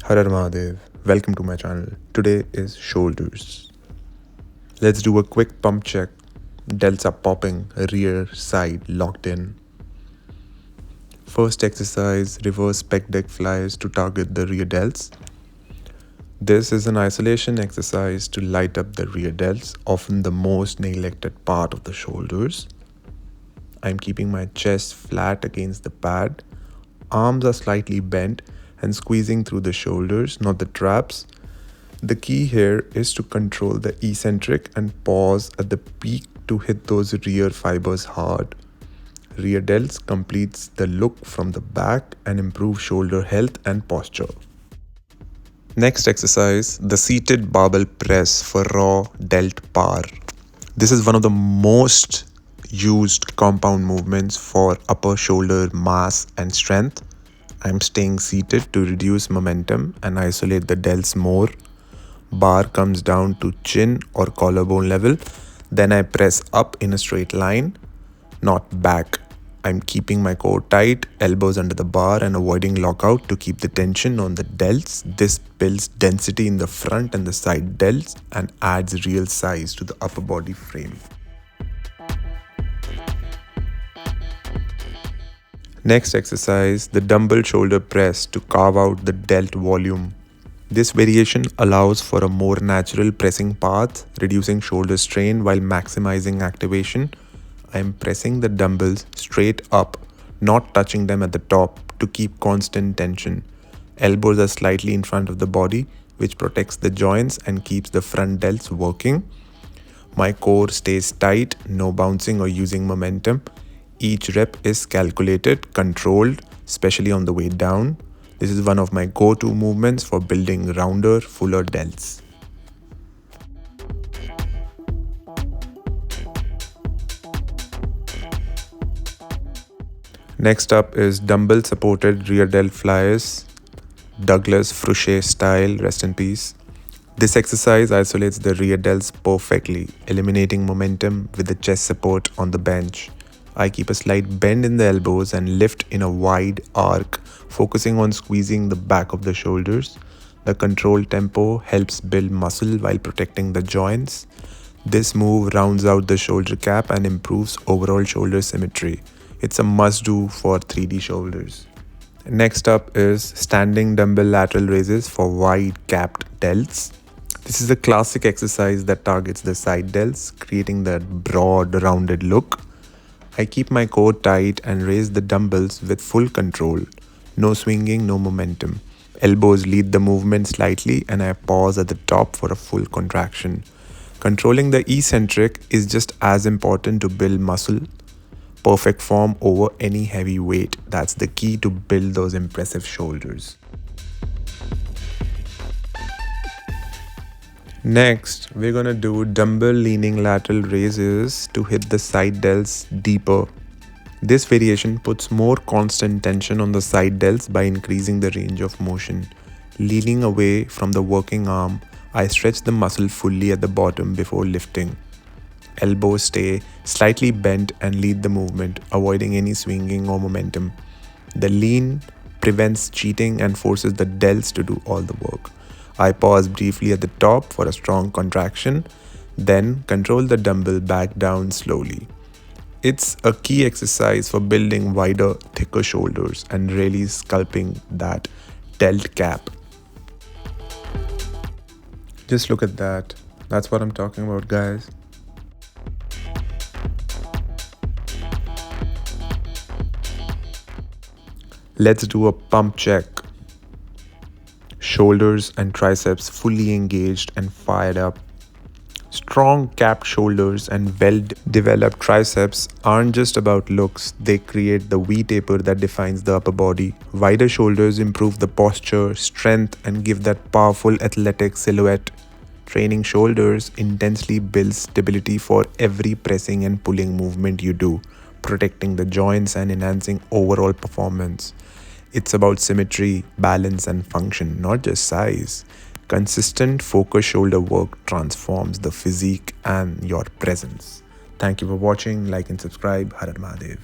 Harar Mahadev, welcome to my channel. Today is shoulders. Let's do a quick pump check. Delts are popping, rear, side locked in. First exercise, reverse pec deck flies to target the rear delts. This is an isolation exercise to light up the rear delts, often the most neglected part of the shoulders. I'm keeping my chest flat against the pad. Arms are slightly bent and squeezing through the shoulders, not the traps. The key here is to control the eccentric and pause at the peak to hit those rear fibers hard. Rear delts completes the look from the back and improves shoulder health and posture. Next exercise, the seated barbell press for raw delt power. This is one of the most used compound movements for upper shoulder mass and strength. I'm staying seated to reduce momentum and isolate the delts more. Bar comes down to chin or collarbone level. Then I press up in a straight line, not back. I'm keeping my core tight, elbows under the bar and avoiding lockout to keep the tension on the delts. This builds density in the front and the side delts and adds real size to the upper body frame. Next exercise, the dumbbell shoulder press to carve out the delt volume. This variation allows for a more natural pressing path, reducing shoulder strain while maximizing activation. I am pressing the dumbbells straight up, not touching them at the top to keep constant tension. Elbows are slightly in front of the body, which protects the joints and keeps the front delts working. My core stays tight, no bouncing or using momentum. Each rep is calculated, controlled, especially on the way down. This is one of my go-to movements for building rounder, fuller delts. Next up is dumbbell supported rear delt flyers, Douglas Frouchet style, rest in peace. This exercise isolates the rear delts perfectly, eliminating momentum with the chest support on the bench. I keep a slight bend in the elbows and lift in a wide arc, focusing on squeezing the back of the shoulders. The controlled tempo helps build muscle while protecting the joints. This move rounds out the shoulder cap and improves overall shoulder symmetry. It's a must-do for 3D shoulders. Next up is standing dumbbell lateral raises for wide-capped delts. This is a classic exercise that targets the side delts, creating that broad, rounded look. I keep my core tight and raise the dumbbells with full control. No swinging, no momentum. Elbows lead the movement slightly and I pause at the top for a full contraction. Controlling the eccentric is just as important to build muscle. Perfect form over any heavy weight. That's the key to build those impressive shoulders. Next, we're gonna do dumbbell leaning lateral raises to hit the side delts deeper. This variation puts more constant tension on the side delts by increasing the range of motion. Leaning away from the working arm, I stretch the muscle fully at the bottom before lifting. Elbows stay slightly bent and lead the movement, avoiding any swinging or momentum. The lean prevents cheating and forces the delts to do all the work. I pause briefly at the top for a strong contraction, then control the dumbbell back down slowly. It's a key exercise for building wider, thicker shoulders and really sculpting that delt cap. Just look at that. That's what I'm talking about, guys. Let's do a pump check. Shoulders and triceps fully engaged and fired up. Strong capped shoulders and well-developed triceps aren't just about looks, they create the V-taper that defines the upper body. Wider shoulders improve the posture, strength, and give that powerful athletic silhouette. Training shoulders intensely builds stability for every pressing and pulling movement you do, protecting the joints and enhancing overall performance. It's about symmetry, balance, and function, not just size. Consistent, focused shoulder work transforms the physique and your presence. Thank you for watching. Like and subscribe. Harar Mahadev.